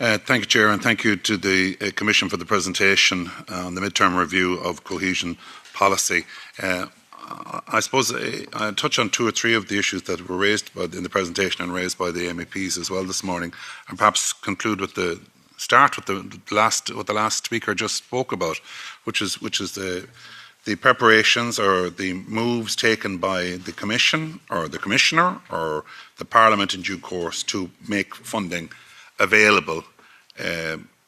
Thank you, Chair, and thank you to the Commission for the presentation on the mid-term review of cohesion policy. I suppose I'll touch on two or three of the issues that were raised in the presentation and raised by the MEPs as well this morning, and perhaps conclude with the what the last speaker just spoke about, which is the preparations or the moves taken by the Commission or the Commissioner or the Parliament in due course to make funding available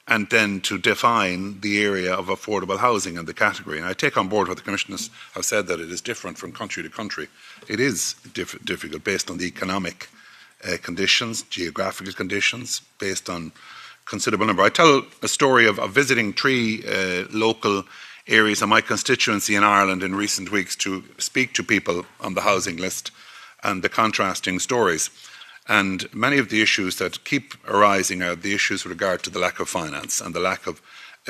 and then to define the area of affordable housing and the category. And I take on board what the Commissioners have said, that it is different from country to country. It is difficult based on the economic conditions, geographical conditions, based on considerable number. I tell a story of visiting three local areas of my constituency in Ireland in recent weeks to speak to people on the housing list and the contrasting stories. And many of the issues that keep arising are the issues with regard to the lack of finance and the lack of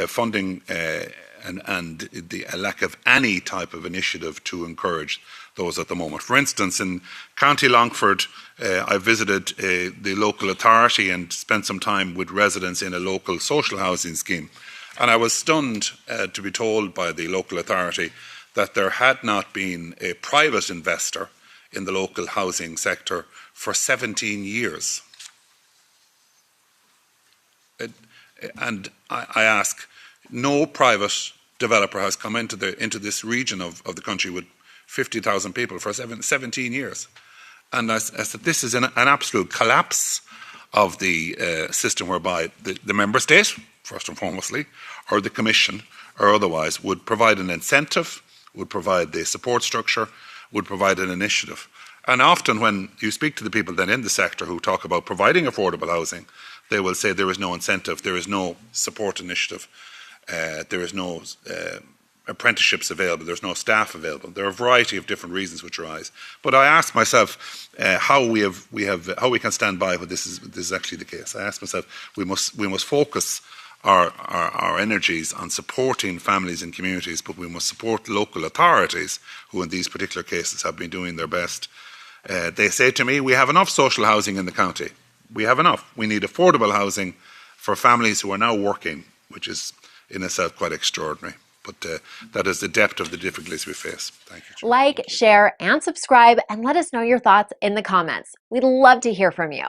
funding and the lack of any type of initiative to encourage those at the moment. For instance, in County Longford, I visited the local authority and spent some time with residents in a local social housing scheme. And I was stunned to be told by the local authority that there had not been a private investor in the local housing sector for 17 years. And I ask, no private developer has come into this region of the country with 50,000 people for 17 years. And I said, this is an absolute collapse of the system whereby the member state, first and foremostly, or the Commission, or otherwise, would provide an incentive, would provide the support structure, would provide an initiative. And often when you speak to the people then in the sector who talk about providing affordable housing, they will say there is no incentive, there is no support initiative, there is no apprenticeships available, there's no staff available. There are a variety of different reasons which arise. But I ask myself how we can stand by when this is actually the case. I ask myself, we must focus our energies on supporting families and communities, but we must support local authorities who in these particular cases have been doing their best. They say to me, we have enough social housing in the county. We have enough. We need affordable housing for families who are now working, which is in itself quite extraordinary. But that is the depth of the difficulties we face. Thank you. Like, share, and subscribe, and let us know your thoughts in the comments. We'd love to hear from you.